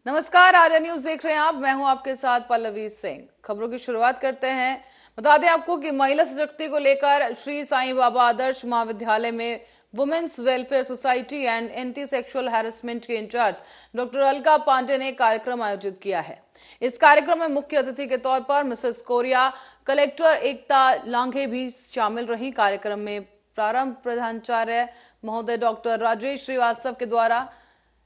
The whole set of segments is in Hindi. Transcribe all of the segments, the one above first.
नमस्कार, आर्या न्यूज देख रहे हैं आप। मैं हूं आपके साथ पल्लवी सिंह। खबरों की शुरुआत करते हैं। बता दें आपको कि महिला सशक्ति को लेकर श्री साईं बाबा आदर्श महाविद्यालय में women's welfare society and anti sexual harassment के इंचार्ज डॉक्टर अलका पांडे ने कार्यक्रम आयोजित किया है। इस कार्यक्रम में मुख्य अतिथि के तौर पर मिसेस कोरिया, कलेक्टर एकता लांघे भी शामिल रही। कार्यक्रम में प्रारंभ प्रधानाचार्य महोदय डॉक्टर राजेश श्रीवास्तव के द्वारा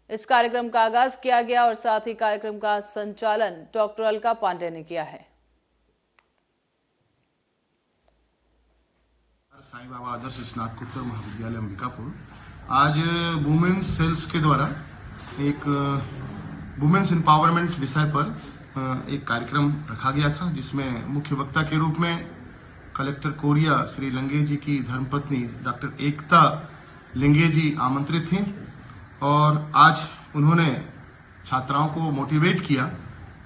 इस कार्यक्रम का आगाज किया गया और साथ ही कार्यक्रम का संचालन डॉक्टर अलका पांडे ने किया है। साईं बाबा आदर्श स्नातकोत्तर महाविद्यालय अंबिकापुर आज वुमेन्स सेल्स के द्वारा एक वुमेन्स एम्पावरमेंट विषय पर एक कार्यक्रम रखा गया था, जिसमें मुख्य वक्ता के रूप में कलेक्टर कोरिया श्री लंगे जी की धर्मपत्नी डॉक्टर एकता लिंगे जी आमंत्रित थी और आज उन्होंने छात्राओं को मोटिवेट किया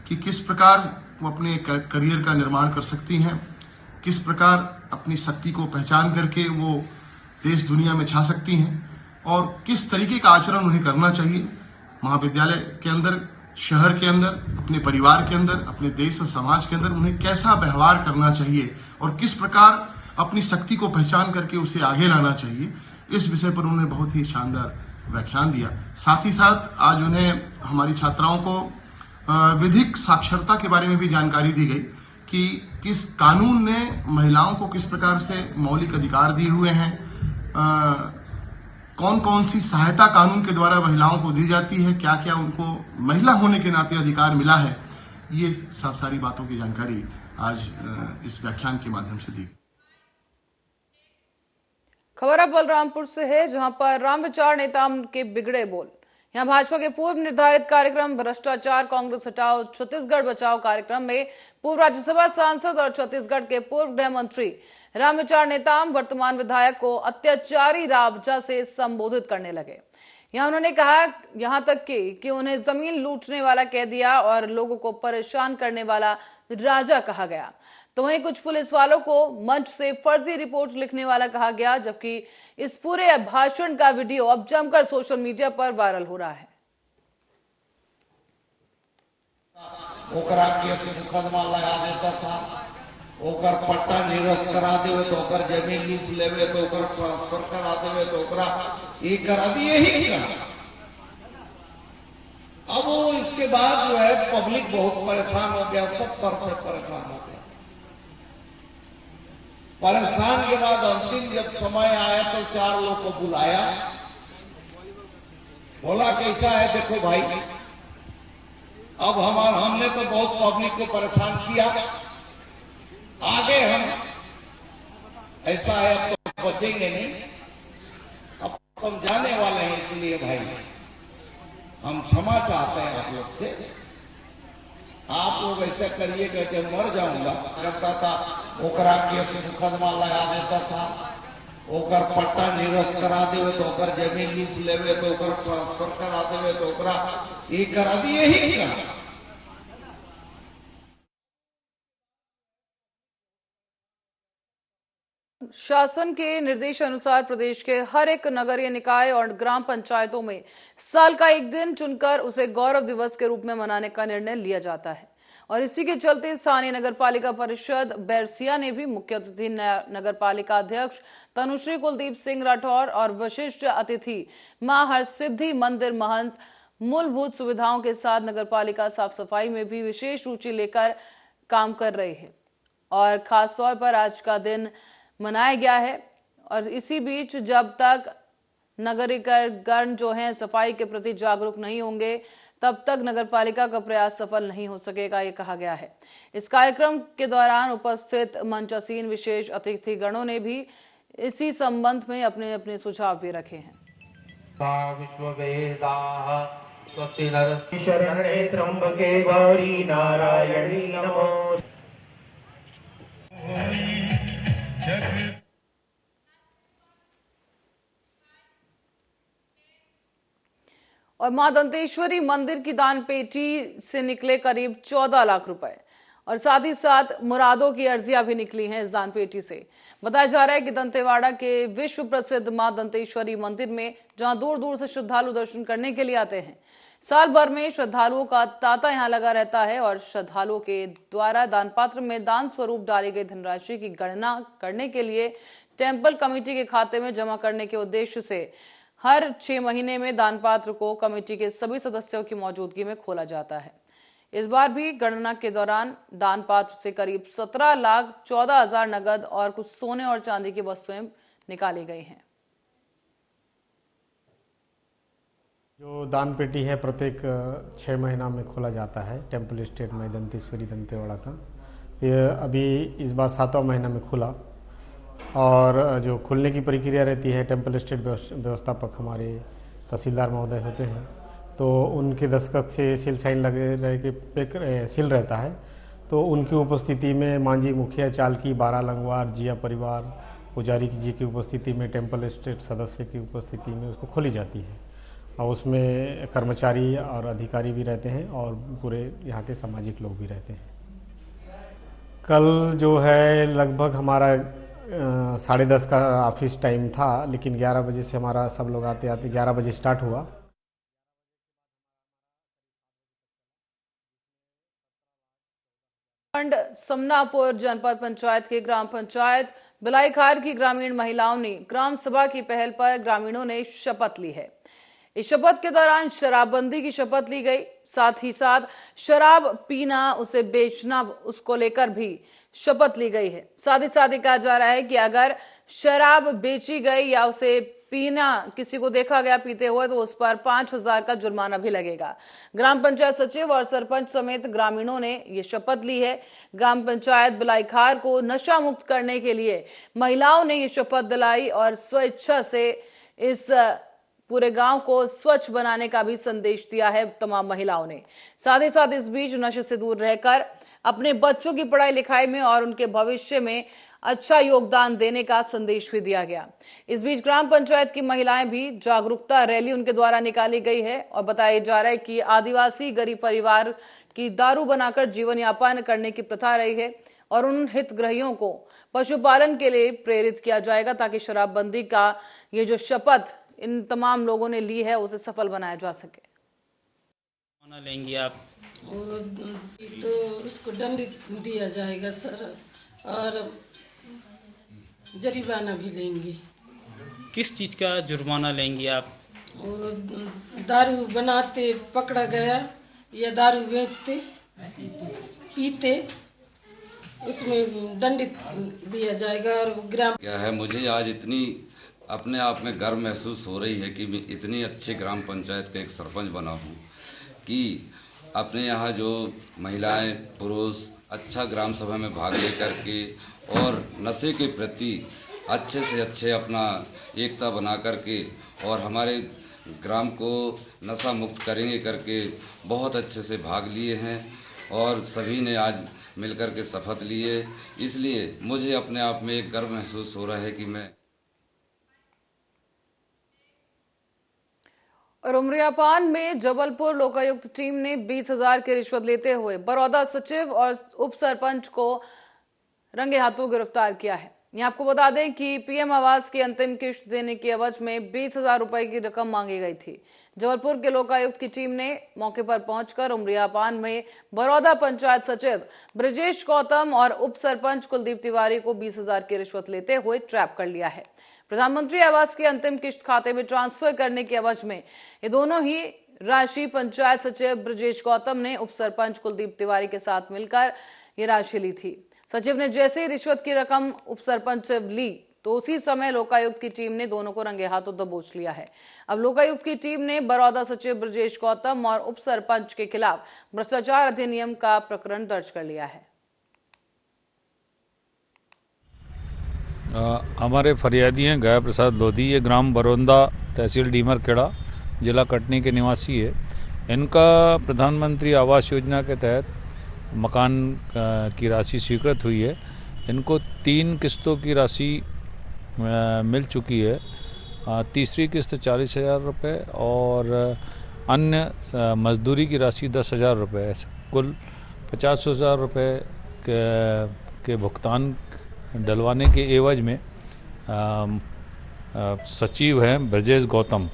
कि किस प्रकार वो अपने करियर का निर्माण कर सकती हैं, किस प्रकार अपनी शक्ति को पहचान करके वो देश दुनिया में छा सकती हैं और किस तरीके का आचरण उन्हें करना चाहिए महाविद्यालय के अंदर, शहर के अंदर, अपने परिवार के अंदर, अपने देश और समाज के अंदर उन्हें कैसा व्यवहार करना चाहिए और किस प्रकार अपनी शक्ति को पहचान करके उसे आगे लाना चाहिए। इस विषय पर उन्होंने बहुत ही शानदार व्याख्यान दिया। साथ ही साथ आज उन्हें हमारी छात्राओं को विधिक साक्षरता के बारे में भी जानकारी दी गई कि किस कानून ने महिलाओं को किस प्रकार से मौलिक अधिकार दिए हुए हैं, कौन कौन सी सहायता कानून के द्वारा महिलाओं को दी जाती है, क्या क्या उनको महिला होने के नाते अधिकार मिला है। ये सब सारी बातों की जानकारी आज इस व्याख्यान के माध्यम से दी। खबर अब बलरामपुर से है, जहां पर राम विचार नेता के बिगड़े बोल। यहां भाजपा के पूर्व निर्धारित कार्यक्रम भ्रष्टाचार कांग्रेस हटाओ छत्तीसगढ़ बचाओ कार्यक्रम में पूर्व राज्यसभा सांसद और छत्तीसगढ़ के पूर्व गृह मंत्री रामविचार नेताम वर्तमान विधायक को अत्याचारी राजा से संबोधित करने लगे। यहां उन्होंने कहा, यहां तक कि उन्हें जमीन लूटने वाला कह दिया और लोगों को परेशान करने वाला राजा कहा गया। तो वहीं कुछ पुलिस वालों को मंच से फर्जी रिपोर्ट लिखने वाला कहा गया, जबकि इस पूरे भाषण का वीडियो अब जमकर सोशल मीडिया पर वायरल हो रहा है। ओकरा केस मुकदमा लगा देता था, ओकर पट्टा निरस्त करा देवे तो ओकर जमीन लूट लेवे तो ओकर ट्रांसफर करा देवे तो ओकरा ये करा दिए ही करा। अब वो इसके बाद जो है पब्लिक बहुत परेशान हो गया, सब तरफ से परेशान हो गया। परेशान के बाद अंतिम जब समय आया तो 4 लोग को बुलाया, बोला कैसा है देखो भाई, अब हमने तो बहुत पब्लिक को परेशान किया, आगे हम ऐसा है अब तो बचेंगे नहीं, अब हम जाने वाले हैं, इसलिए भाई हम क्षमा चाहते हैं आप लोग से, आप लोग ऐसा करिएगा कि मर जाऊंगा करता था, ओकरा केस मुकदमा लगा देता था, ओकर पट्टा निरस्त करा देवे तो ओकर जमीन लूट लेवे तो ओकर ट्रांसफर करा देवे तो ओकरा ये करा दिए ही करा। शासन के निर्देशानुसार प्रदेश के हर एक नगरीय निकाय और ग्राम पंचायतों में साल का एक दिन चुनकर उसे गौरव दिवस के रूप में मनाने का निर्णय लिया जाता है और इसी के चलते स्थानीय नगरपालिका परिषद बैरसिया ने भी मुख्य अतिथि नगरपालिका अध्यक्ष तनुश्री कुलदीप सिंह राठौर और विशिष्ट अतिथि मां हरसिद्धि मंदिर महंत मूलभूत सुविधाओं के साथ नगरपालिका साफ सफाई में भी विशेष रुचि लेकर काम कर रहे हैं और खासतौर पर आज का दिन मनाया गया है। और इसी बीच जब तक नगरीकरण जो है सफाई के प्रति जागरूक नहीं होंगे तब तक नगरपालिका का प्रयास सफल नहीं हो सकेगा, ये कहा गया है। इस कार्यक्रम के दौरान उपस्थित मंचासीन विशेष अतिथि गणों ने भी इसी संबंध में अपने अपने सुझाव भी रखे हैं। स्वस्ति शरणे त्र्यंबके गौरी नारायणी नमो। और मां दंतेश्वरी मंदिर की दान पेटी से निकले करीब 14 लाख रुपए और साथ ही साथ मुरादों की अर्जियां भी निकली हैं इस दान पेटी से। बताया जा रहा है कि दंतेवाड़ा के विश्व प्रसिद्ध मां दंतेश्वरी मंदिर में जहां दूर दूर से श्रद्धालु दर्शन करने के लिए आते हैं, साल भर में श्रद्धालुओं का तांता यहां लगा रहता है और श्रद्धालुओं के द्वारा दान पात्र में दान स्वरूप डाली गई धनराशि की गणना करने के लिए टेंपल कमेटी के खाते में जमा करने के उद्देश्य से हर 6 महीने में दान पात्र को कमेटी के सभी सदस्यों की मौजूदगी में खोला जाता है। इस बार भी गणना के दौरान दान पात्र से करीब 17,14,000 नगद और कुछ सोने और चांदी की वस्तुएं निकाली गई हैं। जो दान पेटी है प्रत्येक 6 महीना में खोला जाता है टेंपल स्टेट में दंतेश्वरी दंतेवाड़ा का। ये अभी इस बार 7वां महीना में खुला और जो खुलने की प्रक्रिया रहती है टेंपल स्टेट व्यवस्थापक हमारे तहसीलदार महोदय होते हैं, तो उनके दस्तखत से सील साइन लगे रह के सील रहता है। तो उनकी उपस्थिति में मांझी मुखिया चालकी 12 लंगवार जिया परिवार पुजारी जी की उपस्थिति में टेंपल स्टेट सदस्य की उपस्थिति में उसको खोली जाती है और उसमें कर्मचारी और अधिकारी भी रहते हैं और पूरे यहाँ के सामाजिक लोग भी रहते हैं। कल जो है लगभग हमारा 10:30 का ऑफिस टाइम था, लेकिन 11 बजे से हमारा सब लोग आते आते 11 बजे स्टार्ट हुआ। समनापुर जनपद पंचायत के ग्राम पंचायत बिलाईखार की ग्रामीण महिलाओं ने ग्राम सभा की पहल पर ग्रामीणों ने शपथ ली है। इस शपथ के दौरान शराबबंदी की शपथ ली गई, साथ ही साथ शराब पीना उसे बेचना उसको लेकर भी शपथ ली गई है। साथ ही साथ कहा जा रहा है कि अगर शराब बेची गई या उसे पीना किसी को देखा गया पीते हुए तो उस पर 5,000 का जुर्माना भी लगेगा। ग्राम पंचायत सचिव और सरपंच समेत ग्रामीणों ने ये शपथ ली है। ग्राम पंचायत बिलाईखार को नशा मुक्त करने के लिए महिलाओं ने ये शपथ दिलाई और स्वेच्छा से इस पूरे गांव को स्वच्छ बनाने का भी संदेश दिया है तमाम महिलाओं ने। साथ ही साथ इस बीच नशे से दूर रहकर अपने बच्चों की पढ़ाई लिखाई में और उनके भविष्य में अच्छा योगदान देने का संदेश भी दिया गया। इस बीच ग्राम पंचायत की महिलाएं भी जागरूकता रैली उनके द्वारा निकाली गई है और बताया जा रहा है कि आदिवासी गरीब परिवार की दारू बनाकर जीवन यापन करने की प्रथा रही है और उन हितग्राहियों को पशुपालन के लिए प्रेरित किया जाएगा ताकि शराबबंदी का ये जो शपथ इन तमाम लोगों ने ली है उसे सफल बनाया जा सके। लेंगी आप? तो उसको दंड दिया जाएगा सर और जरिमाना भी लेंगे। किस चीज का जुर्माना लेंगी आप? वो दारू बनाते पकड़ा गया या दारू बेचते पीते उसमें दंडित दिया जाएगा। और ग्राम क्या है, मुझे आज इतनी अपने आप में गर्व महसूस हो रही है कि मैं इतनी अच्छी ग्राम पंचायत का एक सरपंच बना हूँ कि अपने यहाँ जो महिलाएं पुरुष अच्छा ग्राम सभा में भाग लेकर के और नशे के प्रति अच्छे से अच्छे अपना एकता बना करके और हमारे ग्राम को नशा मुक्त करेंगे करके बहुत अच्छे से भाग लिए हैं और सभी ने आज मिलकर के शपथ लिए। इसलिए मुझे अपने आप में एक गर्व महसूस हो रहा है कि मैं और उमरियापान में जबलपुर लोकायुक्त टीम ने 20,000 की रिश्वत लेते हुए बरौदा सचिव और उप सरपंच को रंगे हाथों गिरफ्तार किया है। यहाँ आपको बता दें कि पीएम आवास की अंतिम किश्त देने की एवज में 20,000 रुपए की रकम मांगी गई थी। जबलपुर के लोकायुक्त की टीम ने मौके पर पहुंचकर उमरियापान में बरौदा पंचायत सचिव ब्रजेश गौतम और उप सरपंच कुलदीप तिवारी को 20,000 की रिश्वत लेते हुए ट्रैप कर लिया है। प्रधानमंत्री आवास की अंतिम किश्त खाते में ट्रांसफर करने के एवज में ये दोनों ही राशि पंचायत सचिव ब्रजेश गौतम ने उप सरपंच कुलदीप तिवारी के साथ मिलकर ये राशि ली थी। सचिव ने जैसे ही रिश्वत की रकम उप सरपंच से ली तो उसी समय लोकायुक्त की टीम ने दोनों को रंगे हाथों दबोच लिया है। अब लोकायुक्त की टीम ने बरौदा सचिव ब्रजेश गौतम और उप सरपंच के खिलाफ भ्रष्टाचार अधिनियम का प्रकरण दर्ज कर लिया है। हमारे फरियादी हैं गया प्रसाद लोधी, ये ग्राम बरौदा तहसील डीमर खेड़ा जिला कटनी के निवासी है। इनका प्रधानमंत्री आवास योजना के तहत मकान की राशि स्वीकृत हुई है। इनको 3 किस्तों की राशि मिल चुकी है। तीसरी किस्त 40,000 रुपये और अन्य मजदूरी की राशि 10,000 रुपये, कुल 50,000 रुपये के भुगतान डलवाने के एवज में सचिव हैं ब्रजेश गौतम।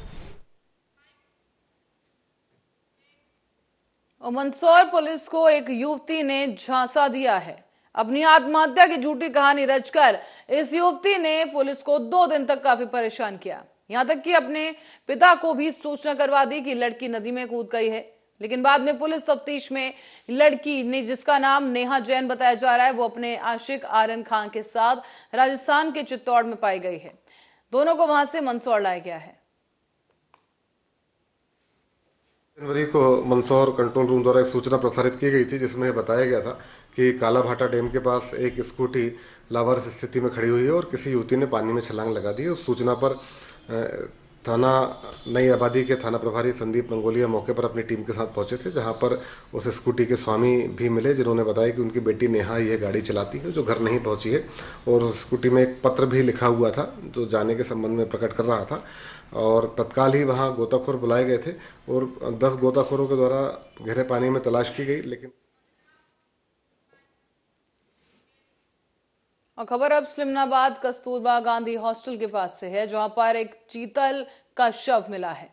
और मंदसौर पुलिस को एक युवती ने झांसा दिया है। अपनी आत्महत्या की झूठी कहानी रचकर इस युवती ने पुलिस को 2 दिन तक काफी परेशान किया। यहां तक कि अपने पिता को भी सूचना करवा दी कि लड़की नदी में कूद गई है। लेकिन बाद में पुलिस तफ्तीश में लड़की ने, जिसका नाम नेहा जैन बताया जा रहा है, वो अपने आशिक आर्यन खान के साथ राजस्थान के चित्तौड़ में पाई गई है। दोनों को वहां से मंदसौर लाया गया है। जनवरी को मंदसौर कंट्रोल रूम द्वारा एक सूचना प्रसारित की गई थी, जिसमें बताया गया था कि कालाभाटा डैम के पास एक स्कूटी लावारिस स्थिति में खड़ी हुई है और किसी युवती ने पानी में छलांग लगा दी। उस सूचना पर थाना नई आबादी के थाना प्रभारी संदीप मंगोलिया मौके पर अपनी टीम के साथ पहुंचे थे, जहां पर उस स्कूटी के स्वामी भी मिले, जिन्होंने बताया कि उनकी बेटी नेहा ये गाड़ी चलाती है, जो घर नहीं पहुंची है। और उस स्कूटी में एक पत्र भी लिखा हुआ था जो जाने के संबंध में प्रकट कर रहा था। और तत्काल ही वहां गोताखोर बुलाए गए थे और 10 गोताखोरों के द्वारा गहरे पानी में तलाश की गई। लेकिन और खबर अब स्लिमनाबाद कस्तूरबा गांधी हॉस्टल के पास से है, जहां पर एक चीतल का शव मिला है।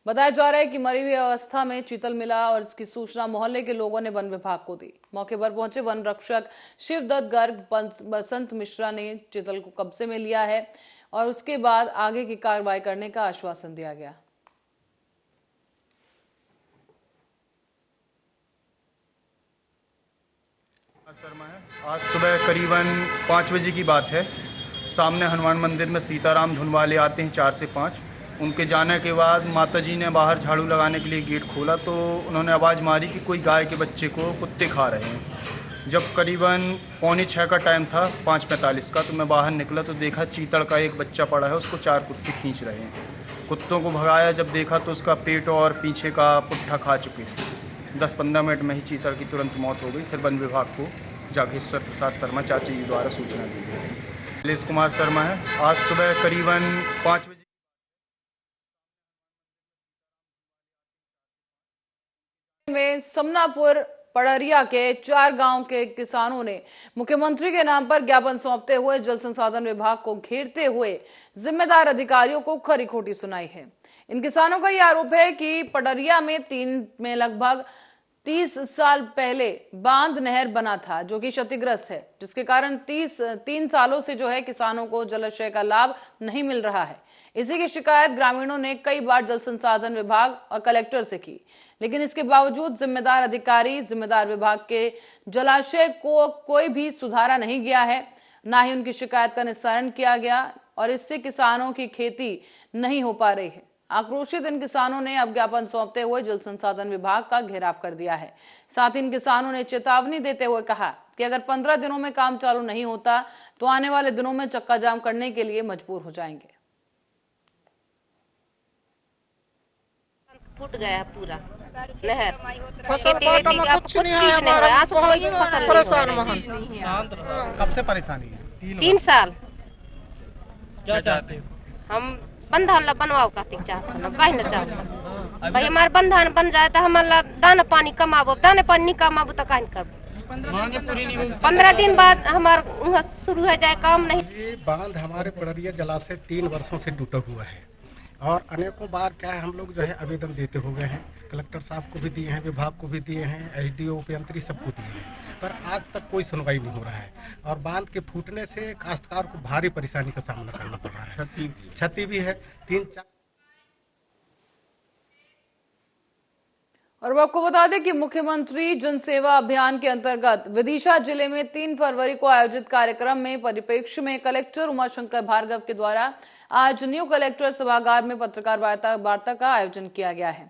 बताया जा रहा है कि मरी हुई अवस्था में चीतल मिला और इसकी सूचना मोहल्ले के लोगों ने वन विभाग को दी। मौके पर पहुंचे वन रक्षक शिवदत्त गर्ग बसंत मिश्रा ने चीतल को कब्जे में लिया है और उसके बाद आगे की कार्रवाई करने का आश्वासन दिया गया। शर्मा है। आज सुबह करीबन 5 बजे की बात है। सामने हनुमान मंदिर में सीताराम धुन वाले आते हैं 4 से 5। उनके जाने के बाद माताजी ने बाहर झाड़ू लगाने के लिए गेट खोला तो उन्होंने आवाज़ मारी कि कोई गाय के बच्चे को कुत्ते खा रहे हैं। जब करीबन 5:45 का टाइम था, 5:45 का, तो मैं बाहर निकला तो देखा चीतल का एक बच्चा पड़ा है, उसको 4 कुत्ते खींच रहे हैं। कुत्तों को भगाया, जब देखा तो उसका पेट और पीछे का पुट्ठा खा चुके थे। 10-15 मिनट में ही चीतल की तुरंत मौत हो गई। फिर वन विभाग को जागेश्वर प्रसाद शर्मा चाची जी द्वारा सूचना दी गई। नीलेश कुमार शर्मा है। आज सुबह करीबन 5 बजे में समनापुर पड़रिया के 4 गांव के किसानों ने मुख्यमंत्री के नाम पर ज्ञापन सौंपते हुए जल संसाधन विभाग को घेरते हुए जिम्मेदार अधिकारियों को खरी खोटी सुनाई है। इन किसानों का यह आरोप है कि पड़रिया में लगभग 30 साल पहले बांध नहर बना था, जो कि क्षतिग्रस्त है, जिसके कारण 3 सालों से जो है किसानों को जलाशय का लाभ नहीं मिल रहा है। इसी की शिकायत ग्रामीणों ने कई बार जल संसाधन विभाग और कलेक्टर से की, लेकिन इसके बावजूद जिम्मेदार अधिकारी, जिम्मेदार विभाग के जलाशय को कोई भी सुधारा नहीं गया है, ना ही उनकी शिकायत का निस्तारण किया गया और इससे किसानों की खेती नहीं हो पा रही है। आक्रोशित इन किसानों ने अब ज्ञापन सौंपते हुए जल संसाधन विभाग का घेराव कर दिया है। साथ ही इन किसानों ने चेतावनी देते हुए कहा कि अगर 15 दिनों में काम चालू नहीं होता तो आने वाले दिनों में चक्का जाम करने के लिए मजबूर हो जाएंगे। फूट गया पूरा नहर, कब से परेशानी है? 3 साल। क्या चाहते हो? हम बंधन ला बनवाओ कातिक चाहते हैं, कहीं न चाहते भाई। हमारे बंधन बन जाए तो हमारा दाना पानी कमाबो, दाना पानी नहीं कमाबो तो कहीं करबो। 15 दिन बाद हमारा शुरू हो जाए काम नहीं। ये बांध हमारे पड़रिया जलाशय 3 वर्षों से टूटा हुआ है और अनेकों बार क्या है हम लोग जो है आवेदन देते हो गए हैं। कलेक्टर साहब को भी दिए हैं, विभाग को भी दिए हैं, SDO उपयंत्री सबको दिए हैं, पर आज तक कोई सुनवाई नहीं हो रहा है। और बांध के फूटने से काश्तकार को भारी परेशानी का सामना करना पड़ रहा है। क्षति भी है 3-4। और आपको बता दें कि मुख्यमंत्री जन सेवा अभियान के अंतर्गत विदिशा जिले में 3 फरवरी को आयोजित कार्यक्रम में परिप्रेक्ष्य में कलेक्टर उमाशंकर भार्गव के द्वारा आज न्यू कलेक्टर सभागार में पत्रकार वार्ता का आयोजन किया गया है।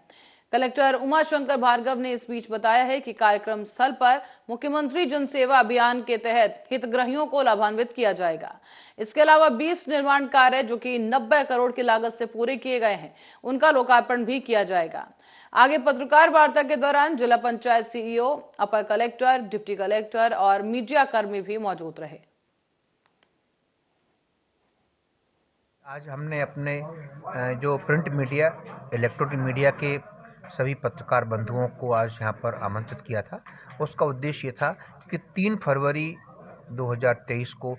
कलेक्टर उमाशंकर भार्गव ने इस बीच बताया है कि कार्यक्रम स्थल पर मुख्यमंत्री जन सेवा अभियान के तहत हितग्राहियों को लाभान्वित किया जाएगा। इसके अलावा 20 निर्माण कार्य जो कि 90 करोड़ की लागत से पूरे किए गए हैं, उनका लोकार्पण भी किया जाएगा। आगे पत्रकार वार्ता के दौरान जिला पंचायत CEO, अपर कलेक्टर, डिप्टी कलेक्टर और मीडिया कर्मी भी मौजूद रहे। आज हमने अपने जो प्रिंट मीडिया, इलेक्ट्रॉनिक मीडिया के सभी पत्रकार बंधुओं को आज यहाँ पर आमंत्रित किया था। उसका उद्देश्य ये था कि 3 फरवरी 2023 को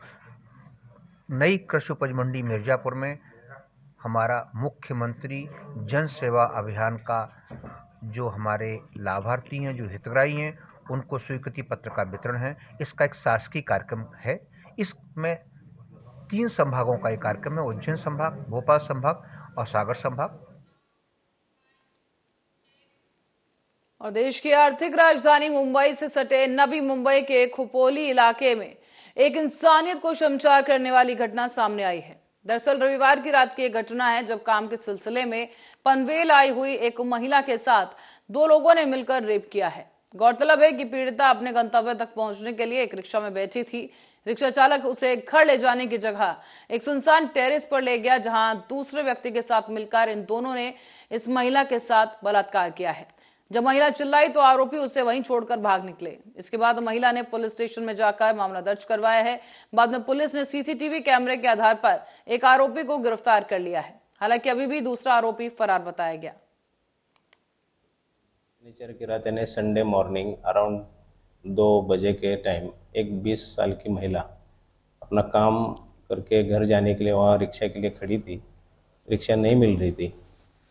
नई कृषि उपज मंडी मिर्जापुर में हमारा मुख्यमंत्री जन सेवा अभियान का जो हमारे लाभार्थी हैं, जो हितग्राही हैं, उनको स्वीकृति पत्र का वितरण है। इसका एक शासकीय कार्यक्रम है। इसमें 3 संभागों का एक कार्यक्रम है, उज्जैन संभाग, भोपाल संभाग और सागर संभाग। और देश की आर्थिक राजधानी मुंबई से सटे नवी मुंबई के खुपोली इलाके में एक इंसानियत को शर्मसार करने वाली घटना सामने आई है। दरअसल रविवार की रात की एक घटना है जब काम के सिलसिले में पनवेल आई हुई एक महिला के साथ 2 लोगों ने मिलकर रेप किया है। गौरतलब है कि पीड़िता अपने गंतव्य तक पहुंचने के लिए एक रिक्शा में बैठी थी। रिक्शा चालक उसे घर ले जाने की जगह एक सुनसान टेरेस पर ले गया, जहां दूसरे व्यक्ति के साथ मिलकर इन दोनों ने इस महिला के साथ बलात्कार किया है। जब महिला चिल्लाई तो आरोपी उसे वहीं छोड़कर भाग निकले। इसके बाद महिला ने पुलिस स्टेशन में जाकर मामला दर्ज करवाया है। बाद में पुलिस ने सीसीटीवी कैमरे के आधार पर एक आरोपी को गिरफ्तार कर लिया है। हालांकि अभी भी दूसरा आरोपी फरार बताया गया। शनिचर की रात यानी संडे मॉर्निंग अराउंड 2 बजे के टाइम एक 20 साल की महिला अपना काम करके घर जाने के लिए वहाँ रिक्शा के लिए खड़ी थी। रिक्शा नहीं मिल रही थी,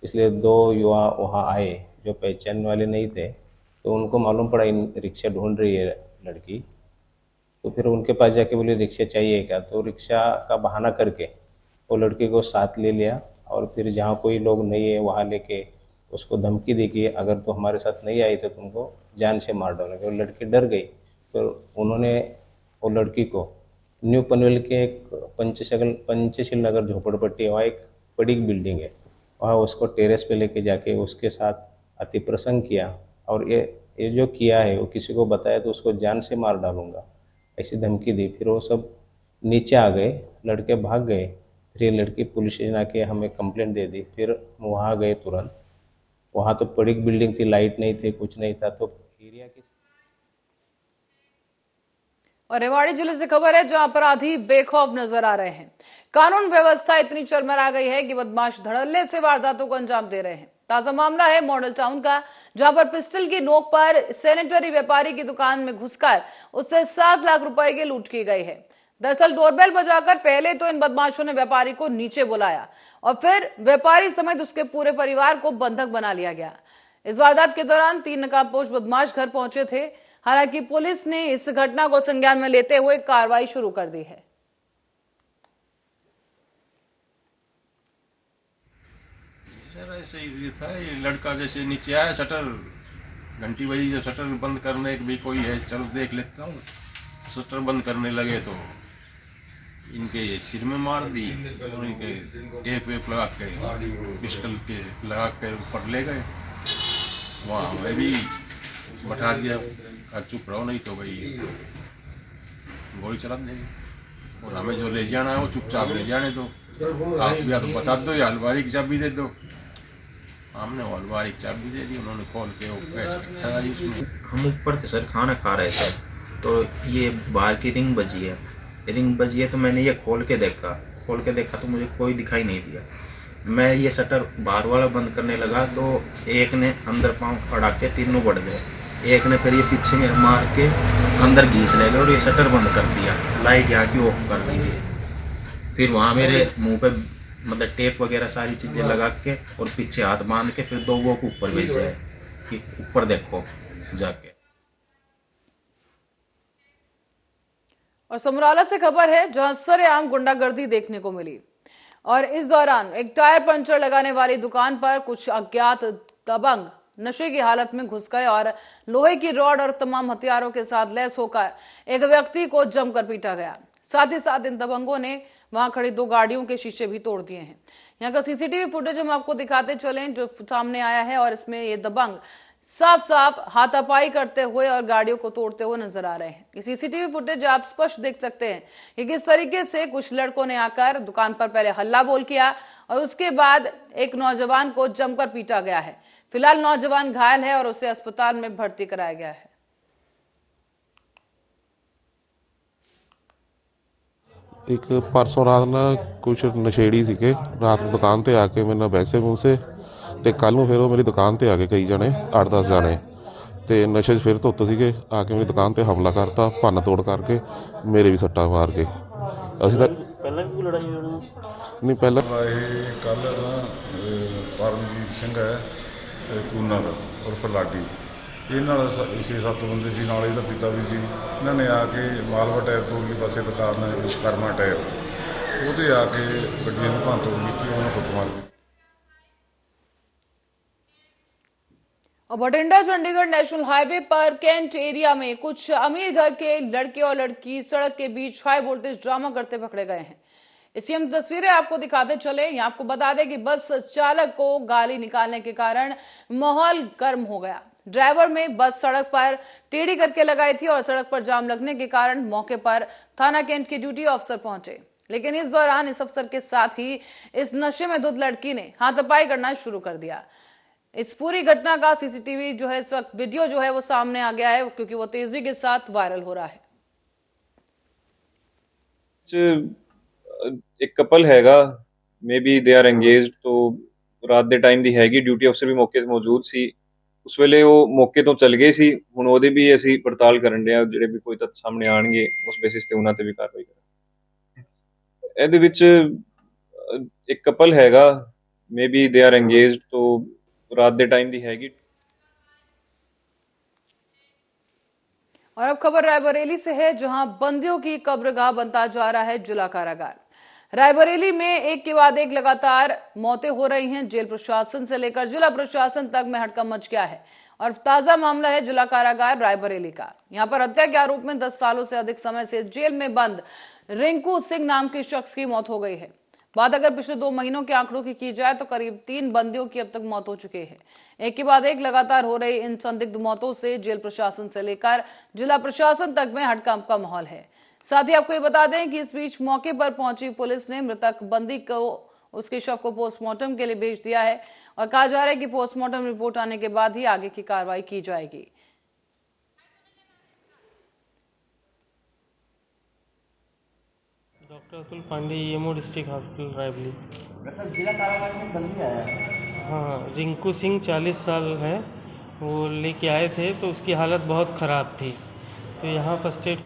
इसलिए 2 युवा वहाँ आए जो पहचान वाले नहीं थे। तो उनको मालूम पड़ा इन रिक्शा ढूंढ रही है लड़की। तो फिर उनके पास जाके बोले रिक्शा चाहिए क्या। तो रिक्शा का बहाना करके वो लड़की को साथ ले लिया और फिर जहाँ कोई लोग नहीं है वहाँ लेके उसको धमकी दी कि अगर तो हमारे साथ नहीं आई तो तुमको जान से मार डालेंगे। और लड़की डर गई। तो उन्होंने वो लड़की को न्यू पनवेल के एक पंचशील नगर झोपड़पट्टी, वहाँ एक बड़ी बिल्डिंग है, वहाँ उसको टेरेस पे लेके जाके उसके साथ अति प्रसंग किया। और ये जो किया है वो किसी को बताया तो उसको जान से मार डालूंगा, ऐसी धमकी दी। फिर वो सब नीचे आ गए, लड़के भाग गए। फिर ये लड़की पुलिस स्टेशन आके हमें कंप्लेंट दे दी। फिर वहाँ गए तुरंत। वहाँ तो बड़ी बिल्डिंग थी, लाइट नहीं थी, कुछ नहीं था। तो एरिया की और रेवाड़ी जिले से खबर है जहां अपराधी बेखौफ नजर आ रहे हैं। कानून व्यवस्था इतनी चरमरा गई है कि बदमाश धड़ल्ले से वारदातों को अंजाम दे रहे हैं। ताजा मामला है मॉडल टाउन का, जहां पर पिस्टल की नोक पर सैनिटरी व्यापारी की दुकान में घुसकर उससे 7 लाख रुपए की लूट की गई है। दरअसल डोरबेल बजाकर पहले तो इन बदमाशों ने व्यापारी को नीचे बुलाया और फिर व्यापारी समेत उसके पूरे परिवार को बंधक बना लिया गया। इस वारदात के दौरान 3 नकाबपोश बदमाश घर पहुंचे थे। हालांकि पुलिस ने इस घटना को संज्ञान में लेते हुए कार्रवाई शुरू कर दी है। सर ऐसे ही था, ये लड़का जैसे नीचे आया, शटर घंटी बजी, जब शटर बंद करने भी कोई है, चलो देख लेता हूँ। शटर बंद करने लगे तो इनके सिर में मार दी और इनके टेप वेप लगा के पिस्टल के लगा के ऊपर ले गए। वहाँ हमें भी बैठा दिया, चुप रहो नहीं तो भाई गोली चला देंगे। और हमें जो ले जाना है वो चुपचाप ले जाने दो। आप या तो बता दो या अलमारी की चाबी दे दो। हमने अलमारी की चाबी दे दी, उन्होंने खोल के वो पैसे रखा उसमें। हम ऊपर थे सर, खाना खा रहे थे, तो ये बाहर की रिंग बजी है तो मैंने ये खोल के देखा तो मुझे कोई दिखाई नहीं दिया। मैं ये शटर बाहर वाला बंद करने लगा तो एक ने अंदर पाँव अड़ा के तीनों बढ़ गए। एक ने फिर ये पीछे में मार के अंदर घींच ले गए और ये शटर बंद कर दिया, लाइट यहाँ की ऑफ कर दी है। फिर वहाँ मेरे मुंह पे मतलब टेप वगैरह सारी चीज़ें लगा के और पीछे हाथ बांध के फिर 2 वो को ऊपर भेजा है कि ऊपर देखो जाके। और समराला से खबर है जहां सरेआम गुंडागर्दी देखने को मिली और इस दौरान एक टायर पंचर लगाने वाली दुकान पर कुछ अज्ञात दबंग नशे की हालत में घुस गए और लोहे की रॉड और तमाम हथियारों के साथ लैस होकर एक व्यक्ति को जमकर पीटा गया। साथ ही साथ इन दबंगों ने वहां खड़ी 2 गाड़ियों के शीशे भी तोड़ दिए हैं। यहाँ का सीसीटीवी फुटेज हम आपको दिखाते चलें जो सामने आया है और इसमें ये दबंग साफ साफ हाथापाई करते हुए और गाड़ियों को तोड़ते हुए नजर आ रहे हैं। ये सीसीटीवी फुटेज आप स्पष्ट देख सकते हैं कि किस तरीके से कुछ लड़कों ने आकर दुकान पर पहले हल्ला बोल किया और उसके बाद एक नौजवान को जमकर पीटा गया है। फिलहाल नौजवान घायल है और उसे अस्पताल में भर्ती कराया गया है। एक परसों रात ना कुछ नशेड़ी सीगे रात ਨੂੰ ਦੁਕਾਨ ਤੇ ਆ ਕੇ ਮੇਰੇ ਨਾਲ ਵੈਸੇ ਮੂਸੇ ਤੇ ਕੱਲ ਨੂੰ ਫਿਰ ਉਹ ਮੇਰੀ ਦੁਕਾਨ ਤੇ ਆ ਕੇ ਕਈ ਜਣੇ 8-10 ਜਣੇ ਤੇ ਨਸ਼ੇ 'ਚ ਫਿਰ ਧੁੱਤ ਸੀਗੇ ਆ ਕੇ ਮੇਰੀ ਦੁਕਾਨ ਤੇ ਹਮਲਾ ਕਰਤਾ ਭੰਨ ਤੋੜ ਕਰਕੇ ਮੇਰੇ ਵੀ ਸੱਟਾਂ ਮਾਰ ਕੇ ਅਸੀਂ ਤਾਂ ਪਹਿਲਾਂ ਵੀ ਕੋਈ ਲੜਾਈ ਹੋਣੀ ਨਹੀਂ ਪਹਿਲਾਂ ਇਹ ਕੱਲ ਨਾ ਪਰਮਜੀਤ ਸਿੰਘ ਹੈ ਕੂਨਰ ਉਰਫ ਲਾਡੀ, ਇਹ ਨਾਲ 6-7 ਬੰਦੇ ਸੀ, ਨਾਲ ਇਹਦਾ ਪਿਤਾ ਵੀ ਸੀ। ਇਹਨਾਂ ਨੇ ਆ ਕੇ ਮਾਲਵਾ ਟਾਇਰ ਤੋਂ ਉਰਲੀ ਪਾਸੇ ਦੁਕਾਨ ਹੈ ਵਿਸ਼ਵਕਰਮਾ ਟਾਇਰ, ਉਹਦੇ ਆ ਕੇ ਗੱਡੀਆਂ ਦੀ ਭੰਨਤੋੜ ਕੀਤੀ, ਉਹਨਾਂ ਕੁੱਟਮਾਰ ਕੀਤੀ। और बठिंडा चंडीगढ़ नेशनल हाईवे पर कैंट एरिया में कुछ अमीर घर के लड़के और लड़की सड़क के बीच हाई वोल्टेज ड्रामा करते पकड़े गए हैं। इसकी हम तस्वीरें आपको दिखाते चले। यहाँ आपको बता दें कि बस चालक को गाली निकालने के कारण माहौल गर्म हो गया। ड्राइवर में बस सड़क पर टेढ़ी करके लगाई थी और सड़क पर जाम लगने के कारण मौके पर थाना कैंट के ड्यूटी ऑफिसर पहुंचे, लेकिन इस दौरान इस अफसर के साथ ही इस नशे में धुत लड़की ने हाथापाई करना शुरू कर दिया। इस पूरी घटना का सीसीटीवी जो है, इस वक्त वीडियो जो है वो सामने आ गया है, क्योंकि वो तेजी के साथ वायरल हो रहा है। एक कपल हैगा, may be they are engaged, तो रात दे टाइम दी हैगी, ड्यूटी अफसर भी मौके ते मौजूद सी। उस वेले वो मौके तो चल गए सी। हुण ओहदे भी असीं पड़ताल करन डे आ, ਜਿਹੜੇ ਵੀ ਕੋਈ ਤੱਥ ਸਾਹਮਣੇ ਆਣਗੇ ਉਸ ਬੇਸਿਸ ਤੇ ਉਹਨਾਂ ਤੇ ਵੀ ਕਾਰਵਾਈ ਕਰਾਂਗੇ। ਇਹਦੇ ਵਿੱਚ ਇੱਕ ਕਪਲ हैगा, may be they are engaged, तो रात दे टाइम दी हैगी। और अब खबर रायबरेली से है, जहां बंदियों की कब्रगाह बनता जा रहा है जिला कारागार। रायबरेली में एक के बाद एक लगातार मौतें हो रही हैं। जेल प्रशासन से लेकर जिला प्रशासन तक में हड़कंप मच गया है और ताजा मामला है जिला कारागार रायबरेली का। यहां पर हत्या के आरोप में 10 सालों से अधिक समय से जेल में बंद रिंकू सिंह नाम के शख्स की मौत हो गई है। बात अगर पिछले 2 महीनों के आंकड़ों की जाए तो करीब 3 बंदियों की अब तक मौत हो चुकी है। एक के बाद एक लगातार हो रही इन संदिग्ध मौतों से जेल प्रशासन से लेकर जिला प्रशासन तक में हड़कंप का माहौल है। साथ ही आपको ये बता दें कि इस बीच मौके पर पहुंची पुलिस ने मृतक बंदी को, उसके शव को पोस्टमार्टम के लिए भेज दिया है और कहा जा रहा है कि पोस्टमार्टम रिपोर्ट आने के बाद ही आगे की कार्रवाई की जाएगी। Doctor Atul Pandey, EMO district hospital Raebareli. जिला कारागार में बंदी आया है। हाँ, रिंकू सिंह 40 साल है, वो लेके आए थे तो उसकी हालत बहुत ख़राब थी, तो यहाँ फर्स्ट एड